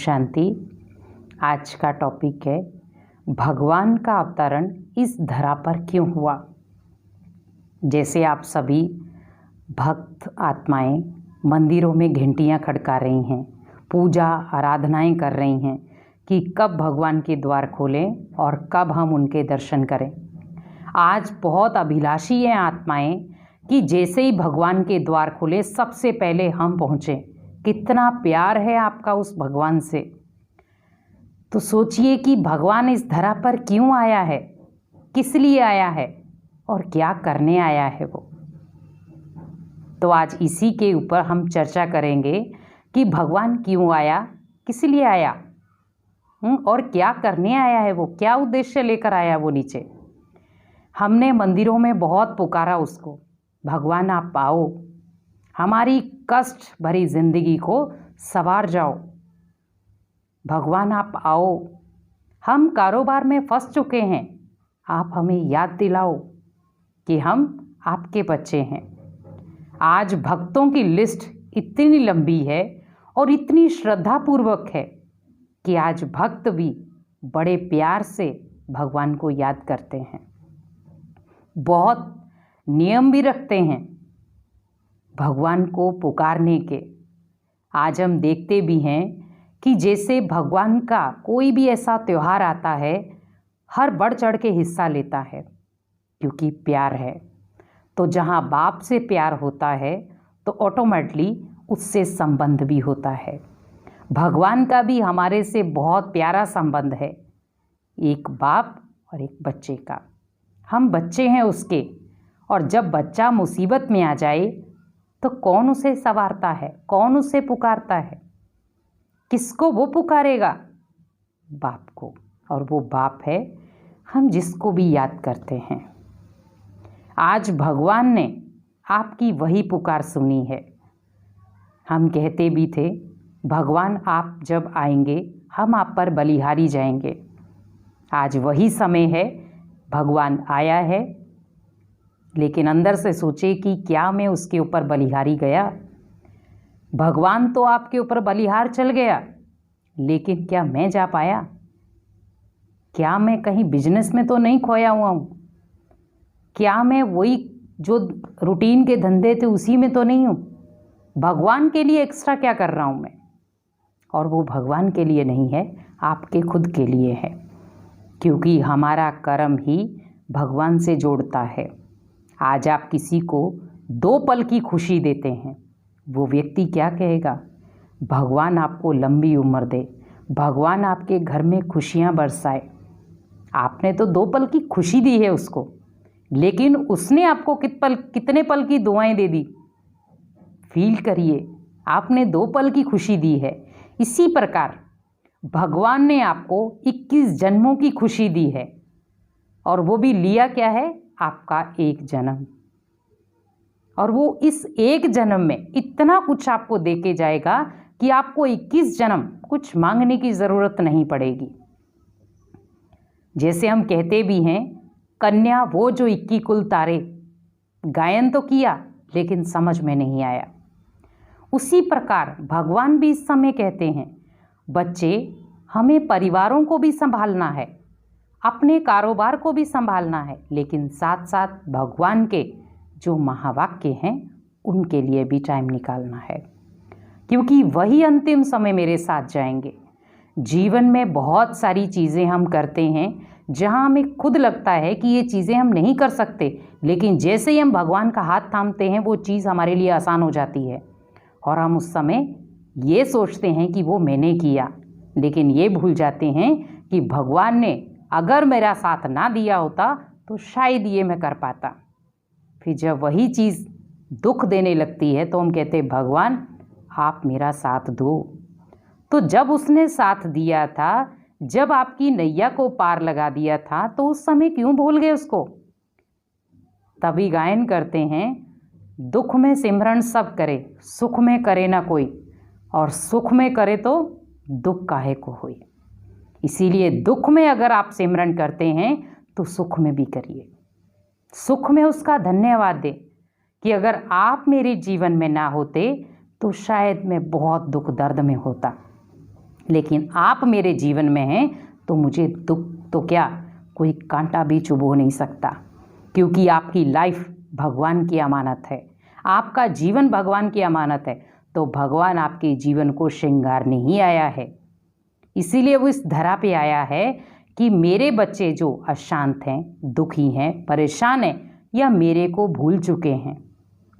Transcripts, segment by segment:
शांति। आज का टॉपिक है भगवान का अवतरण इस धरा पर क्यों हुआ। जैसे आप सभी भक्त आत्माएं मंदिरों में घंटियां खड़का रही हैं, पूजा आराधनाएं कर रही हैं कि कब भगवान के द्वार खोलें और कब हम उनके दर्शन करें। आज बहुत अभिलाषी हैं आत्माएं कि जैसे ही भगवान के द्वार खुले सबसे पहले हम पहुँचें। कितना प्यार है आपका उस भगवान से। तो सोचिए कि भगवान इस धरा पर क्यों आया है, किस लिए आया है और क्या करने आया है वो। तो आज इसी के ऊपर हम चर्चा करेंगे कि भगवान क्यों आया, किस लिए आया और क्या करने आया है वो, क्या उद्देश्य लेकर आया वो नीचे। हमने मंदिरों में बहुत पुकारा उसको, भगवान आप आओ, हमारी कष्ट भरी जिंदगी को सवार जाओ, भगवान आप आओ, हम कारोबार में फंस चुके हैं, आप हमें याद दिलाओ कि हम आपके बच्चे हैं। आज भक्तों की लिस्ट इतनी लंबी है और इतनी श्रद्धापूर्वक है कि आज भक्त भी बड़े प्यार से भगवान को याद करते हैं, बहुत नियम भी रखते हैं भगवान को पुकारने के। आज हम देखते भी हैं कि जैसे भगवान का कोई भी ऐसा त्यौहार आता है, हर बढ़ चढ़ के हिस्सा लेता है क्योंकि प्यार है। तो जहाँ बाप से प्यार होता है तो ऑटोमेटिकली उससे संबंध भी होता है। भगवान का भी हमारे से बहुत प्यारा संबंध है, एक बाप और एक बच्चे का। हम बच्चे हैं उसके, और जब बच्चा मुसीबत में आ जाए तो कौन उसे संवारता है, कौन उसे पुकारता है, किसको वो पुकारेगा? बाप को। और वो बाप है हम जिसको भी याद करते हैं। आज भगवान ने आपकी वही पुकार सुनी है। हम कहते भी थे भगवान आप जब आएंगे हम आप पर बलिहारी जाएंगे। आज वही समय है, भगवान आया है, लेकिन अंदर से सोचे कि क्या मैं उसके ऊपर बलिहारी गया। भगवान तो आपके ऊपर बलिहार चल गया, लेकिन क्या मैं जा पाया? क्या मैं कहीं बिजनेस में तो नहीं खोया हुआ हूँ? क्या मैं वही जो रूटीन के धंधे थे उसी में तो नहीं हूँ? भगवान के लिए एक्स्ट्रा क्या कर रहा हूँ मैं? और वो भगवान के लिए नहीं है, आपके खुद के लिए है, क्योंकि हमारा कर्म ही भगवान से जोड़ता है। आज आप किसी को 2 पल की खुशी देते हैं, वो व्यक्ति क्या कहेगा? भगवान आपको लंबी उम्र दे, भगवान आपके घर में खुशियां बरसाए। आपने तो 2 पल की खुशी दी है उसको, लेकिन उसने आपको कितने पल की दुआएं दे दी? फील करिए, आपने 2 पल की खुशी दी है। इसी प्रकार भगवान ने आपको 21 जन्मों की खुशी दी है, और वो भी लिया क्या है? आपका एक जन्म। और वो इस एक जन्म में इतना कुछ आपको देके जाएगा कि आपको 21 जन्म कुछ मांगने की ज़रूरत नहीं पड़ेगी। जैसे हम कहते भी हैं, कन्या वो जो 21 कुल तारे, गायन तो किया लेकिन समझ में नहीं आया। उसी प्रकार भगवान भी इस समय कहते हैं, बच्चे हमें परिवारों को भी संभालना है, अपने कारोबार को भी संभालना है, लेकिन साथ साथ भगवान के जो महावाक्य हैं उनके लिए भी टाइम निकालना है, क्योंकि वही अंतिम समय मेरे साथ जाएंगे। जीवन में बहुत सारी चीज़ें हम करते हैं जहां हमें खुद लगता है कि ये चीज़ें हम नहीं कर सकते, लेकिन जैसे ही हम भगवान का हाथ थामते हैं वो चीज़ हमारे लिए आसान हो जाती है, और हम उस समय ये सोचते हैं कि वो मैंने किया, लेकिन ये भूल जाते हैं कि भगवान ने अगर मेरा साथ ना दिया होता तो शायद ये मैं कर पाता। फिर जब वही चीज़ दुख देने लगती है तो हम कहते हैं भगवान आप मेरा साथ दो। तो जब उसने साथ दिया था, जब आपकी नैया को पार लगा दिया था, तो उस समय क्यों भूल गए उसको? तभी गायन करते हैं, दुख में सिमरन सब करे, सुख में करे ना कोई, और सुख में करे तो दुख काहे को होई। इसीलिए दुख में अगर आप सिमरन करते हैं तो सुख में भी करिए, सुख में उसका धन्यवाद दें कि अगर आप मेरे जीवन में ना होते तो शायद मैं बहुत दुख दर्द में होता। लेकिन आप मेरे जीवन में हैं तो मुझे दुख तो क्या, कोई कांटा भी चुभो नहीं सकता, क्योंकि आपकी लाइफ भगवान की अमानत है, आपका जीवन भगवान की अमानत है। तो भगवान आपके जीवन को श्रृंगारने ही आया है। इसीलिए वो इस धरा पे आया है कि मेरे बच्चे जो अशांत हैं, दुखी हैं, परेशान हैं या मेरे को भूल चुके हैं,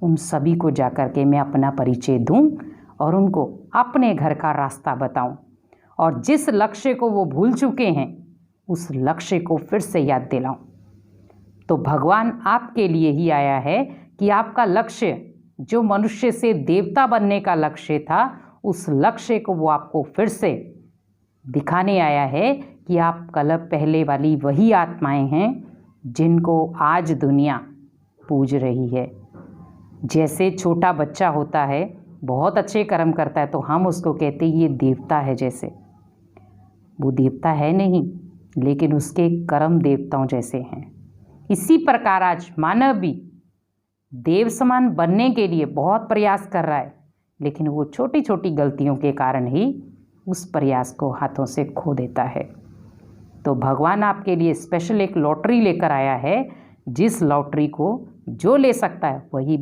उन सभी को जाकर के मैं अपना परिचय दूं और उनको अपने घर का रास्ता बताऊं, और जिस लक्ष्य को वो भूल चुके हैं उस लक्ष्य को फिर से याद दिलाऊं। तो भगवान आपके लिए ही आया है कि आपका लक्ष्य, जो मनुष्य से देवता बनने का लक्ष्य था, उस लक्ष्य को वो आपको फिर से दिखाने आया है कि आप कल्प पहले वाली वही आत्माएं हैं जिनको आज दुनिया पूज रही है। जैसे छोटा बच्चा होता है, बहुत अच्छे कर्म करता है, तो हम उसको कहते हैं ये देवता है। जैसे वो देवता है नहीं, लेकिन उसके कर्म देवताओं जैसे हैं। इसी प्रकार आज मानव भी देव समान बनने के लिए बहुत प्रयास कर रहा है, लेकिन वो छोटी छोटी गलतियों के कारण ही उस प्रयास को हाथों से खो देता है। तो भगवान आपके लिए स्पेशल एक लॉटरी लेकर आया है, जिस लॉटरी को जो ले सकता है वही